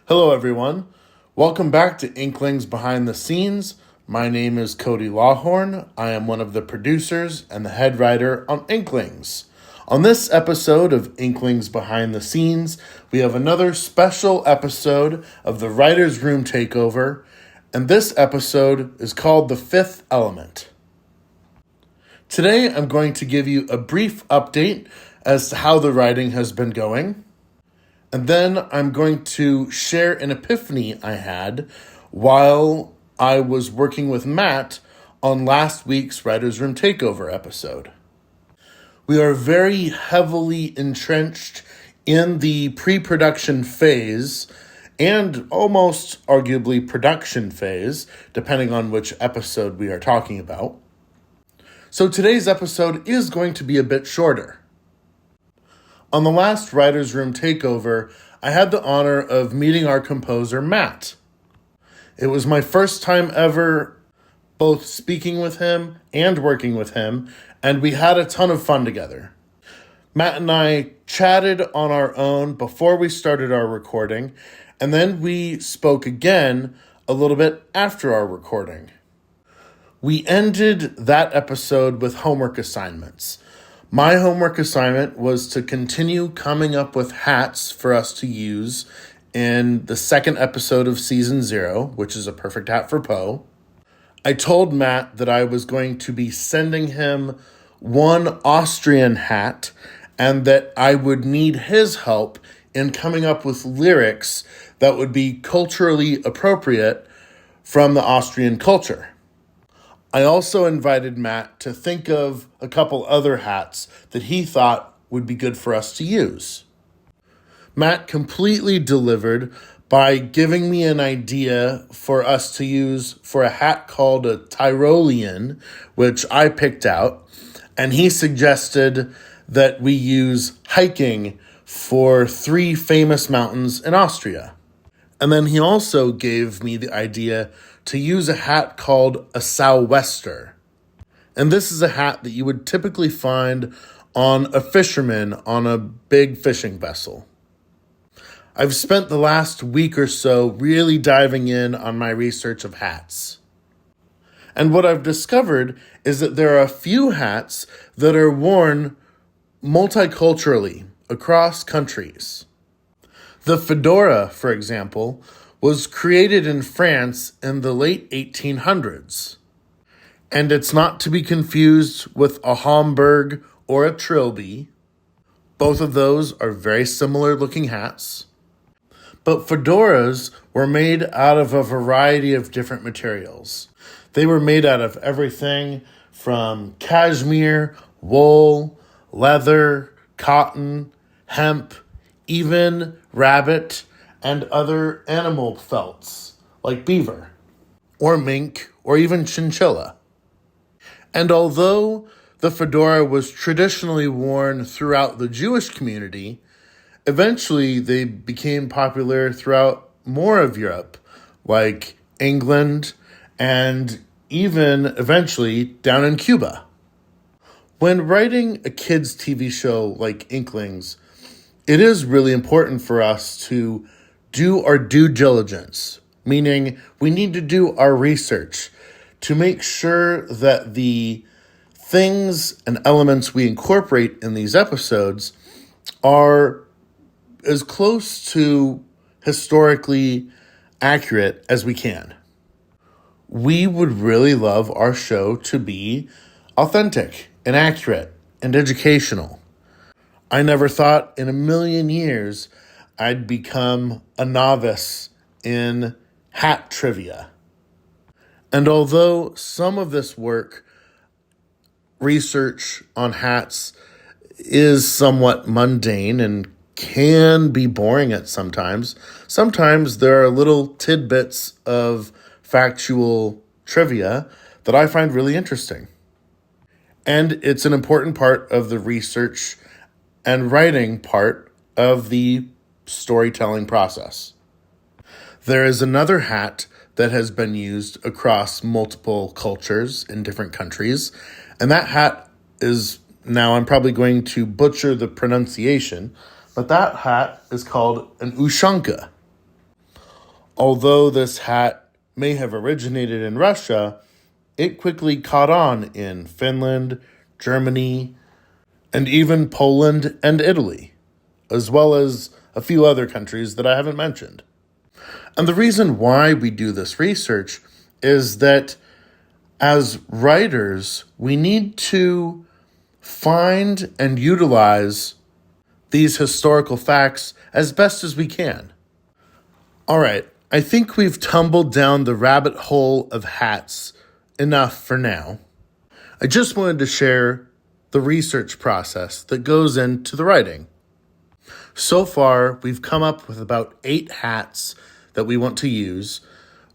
Hello, everyone. Welcome back to Inklings Behind the Scenes. My name is Cody Lawhorn. I am one of the producers and the head writer on Inklings. On this episode of Inklings Behind the Scenes, we have another special episode of the Writer's Room Takeover, and this episode is called The Fifth Element. Today, I'm going to give you a brief update as to how the writing has been going. And then I'm going to share an epiphany I had while I was working with Matt on last week's Writer's Room Takeover episode. We are very heavily entrenched in the pre-production phase and almost arguably production phase, depending on which episode we are talking about. So today's episode is going to be a bit shorter. On the last Writer's Room Takeover, I had the honor of meeting our composer, Matt. It was my first time ever both speaking with him and working with him, and we had a ton of fun together. Matt and I chatted on our own before we started our recording, and then we spoke again a little bit after our recording. We ended that episode with homework assignments. My homework assignment was to continue coming up with hats for us to use in the second episode of Season 0, which is a perfect hat for Poe. I told Matt that I was going to be sending him one Austrian hat and that I would need his help in coming up with lyrics that would be culturally appropriate from the Austrian culture. I also invited Matt to think of a couple other hats that he thought would be good for us to use. Matt completely delivered by giving me an idea for us to use for a hat called a Tyrolean, which I picked out, and he suggested that we use hiking for 3 famous mountains in Austria. And then he also gave me the idea to use a hat called a sou'wester. And this is a hat that you would typically find on a fisherman on a big fishing vessel. I've spent the last week or so really diving in on my research of hats. And what I've discovered is that there are a few hats that are worn multiculturally across countries. The fedora, for example, was created in France in the late 1800s. And it's not to be confused with a Homburg or a trilby. Both of those are very similar looking hats. But fedoras were made out of a variety of different materials. They were made out of everything from cashmere, wool, leather, cotton, hemp, even rabbit, and other animal felts, like beaver, or mink, or even chinchilla. And although the fedora was traditionally worn throughout the Jewish community, eventually they became popular throughout more of Europe, like England, and even eventually down in Cuba. When writing a kids' TV show like Inklings, it is really important for us to do our due diligence, meaning we need to do our research to make sure that the things and elements we incorporate in these episodes are as close to historically accurate as we can. We would really love our show to be authentic and accurate and educational. I never thought in a million years I'd become a novice in hat trivia. And although some of this work, research on hats, is somewhat mundane and can be boring at sometimes there are little tidbits of factual trivia that I find really interesting. And it's an important part of the research and writing part of the storytelling process. There is another hat that has been used across multiple cultures in different countries, and that hat is, now I'm probably going to butcher the pronunciation, but that hat is called an ushanka. Although this hat may have originated in Russia, it quickly caught on in Finland, Germany, and even Poland and Italy, as well as a few other countries that I haven't mentioned. And the reason why we do this research is that as writers, we need to find and utilize these historical facts as best as we can. All right, I think we've tumbled down the rabbit hole of hats enough for now. I just wanted to share the research process that goes into the writing. So far, we've come up with about 8 hats that we want to use.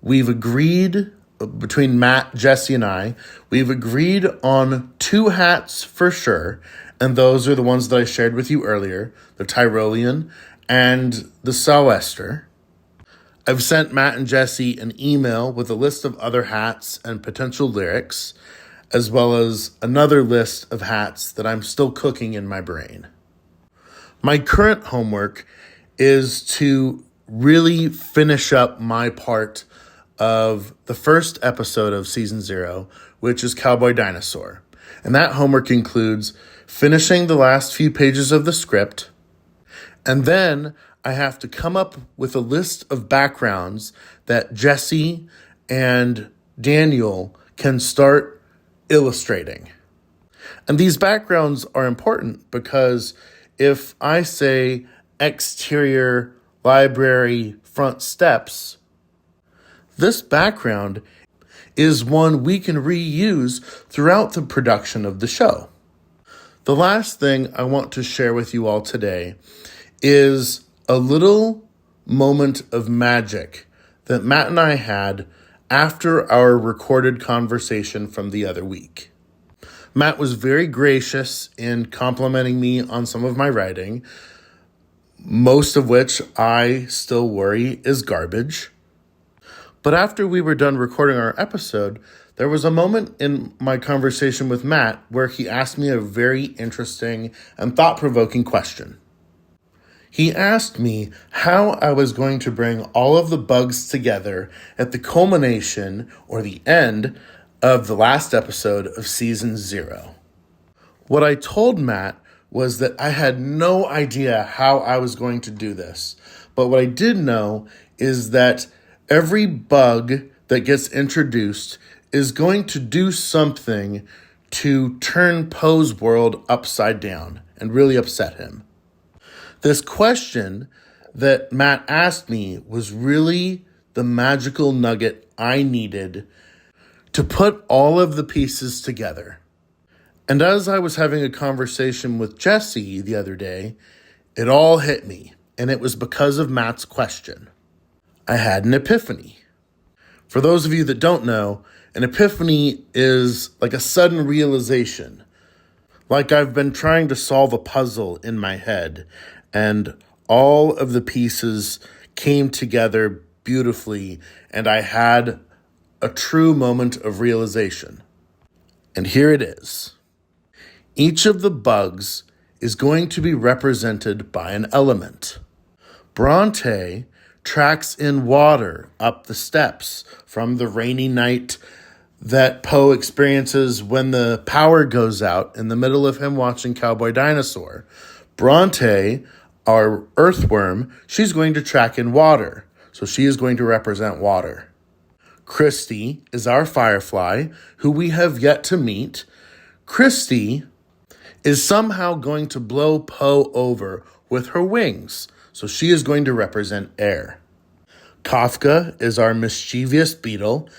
We've agreed, between Matt, Jesse, and I, we've agreed on 2 hats for sure, and those are the ones that I shared with you earlier, the Tyrolean and the Sou'wester. I've sent Matt and Jesse an email with a list of other hats and potential lyrics, as well as another list of hats that I'm still cooking in my brain. My current homework is to really finish up my part of the first episode of Season 0, which is Cowboy Dinosaur. And that homework includes finishing the last few pages of the script, and then I have to come up with a list of backgrounds that Jesse and Daniel can start illustrating. And these backgrounds are important because if I say exterior library front steps, this background is one we can reuse throughout the production of the show. The last thing I want to share with you all today is a little moment of magic that Matt and I had after our recorded conversation from the other week. Matt was very gracious in complimenting me on some of my writing, most of which I still worry is garbage. But after we were done recording our episode, there was a moment in my conversation with Matt where he asked me a very interesting and thought-provoking question. He asked me how I was going to bring all of the bugs together at the culmination or the end of the last episode of Season 0. What I told Matt was that I had no idea how I was going to do this, but what I did know is that every bug that gets introduced is going to do something to turn Poe's world upside down and really upset him. This question that Matt asked me was really the magical nugget I needed to put all of the pieces together. And as I was having a conversation with Jesse the other day, it all hit me, and it was because of Matt's question. I had an epiphany. For those of you that don't know, an epiphany is like a sudden realization. Like I've been trying to solve a puzzle in my head, and all of the pieces came together beautifully, and I had a true moment of realization. And here it is. Each of the bugs is going to be represented by an element. Bronte tracks in water up the steps from the rainy night that Poe experiences when the power goes out in the middle of him watching Cowboy Dinosaur. Bronte, our earthworm, she's going to track in water, so she is going to represent water. Christy is our firefly, who we have yet to meet. Christy is somehow going to blow Poe over with her wings, so she is going to represent air. Kafka is our mischievous beetle.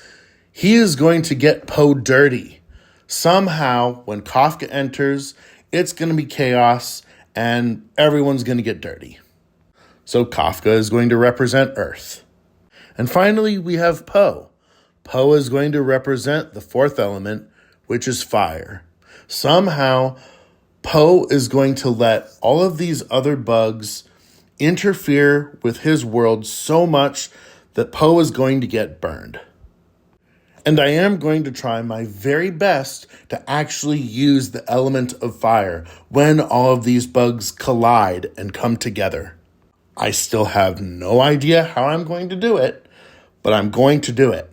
He is going to get Poe dirty. Somehow, when Kafka enters, it's going to be chaos, and everyone's going to get dirty. So Kafka is going to represent Earth. And finally, we have Poe. Poe is going to represent the fourth element, which is fire. Somehow, Poe is going to let all of these other bugs interfere with his world so much that Poe is going to get burned. And I am going to try my very best to actually use the element of fire when all of these bugs collide and come together. I still have no idea how I'm going to do it, but I'm going to do it.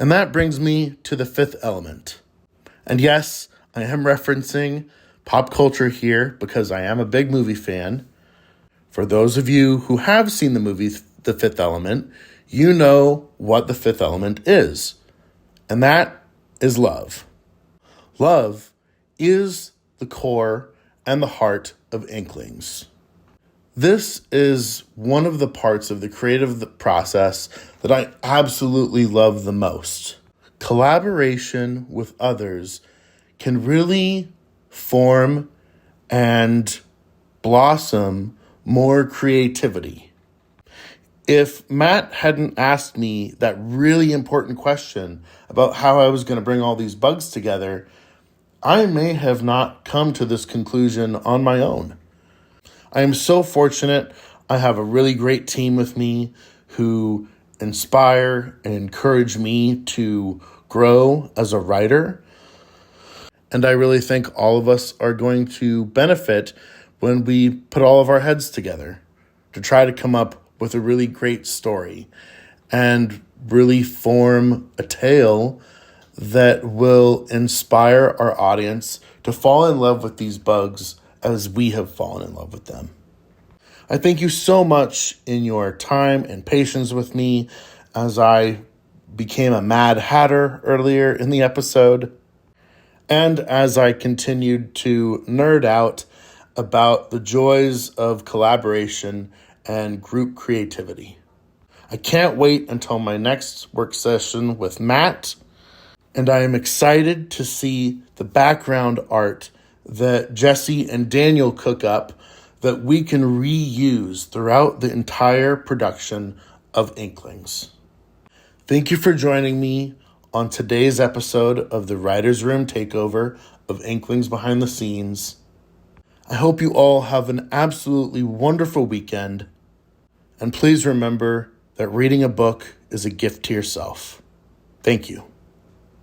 And that brings me to the fifth element. And yes, I am referencing pop culture here because I am a big movie fan. For those of you who have seen the movie The Fifth Element, you know what the fifth element is. And that is love. Love is the core and the heart of Inklings. This is one of the parts of the creative process that I absolutely love the most. Collaboration with others can really form and blossom more creativity. If Matt hadn't asked me that really important question about how I was going to bring all these bugs together, I may have not come to this conclusion on my own. I am so fortunate. I have a really great team with me who inspire and encourage me to grow as a writer. And I really think all of us are going to benefit when we put all of our heads together to try to come up with a really great story and really form a tale that will inspire our audience to fall in love with these bugs as we have fallen in love with them. I thank you so much in your time and patience with me as I became a Mad Hatter earlier in the episode, and as I continued to nerd out about the joys of collaboration and group creativity. I can't wait until my next work session with Matt, and I am excited to see the background art that Jesse and Daniel cook up that we can reuse throughout the entire production of Inklings. Thank you for joining me on today's episode of the Writer's Room Takeover of Inklings Behind the Scenes. I hope you all have an absolutely wonderful weekend, and please remember that reading a book is a gift to yourself. Thank you.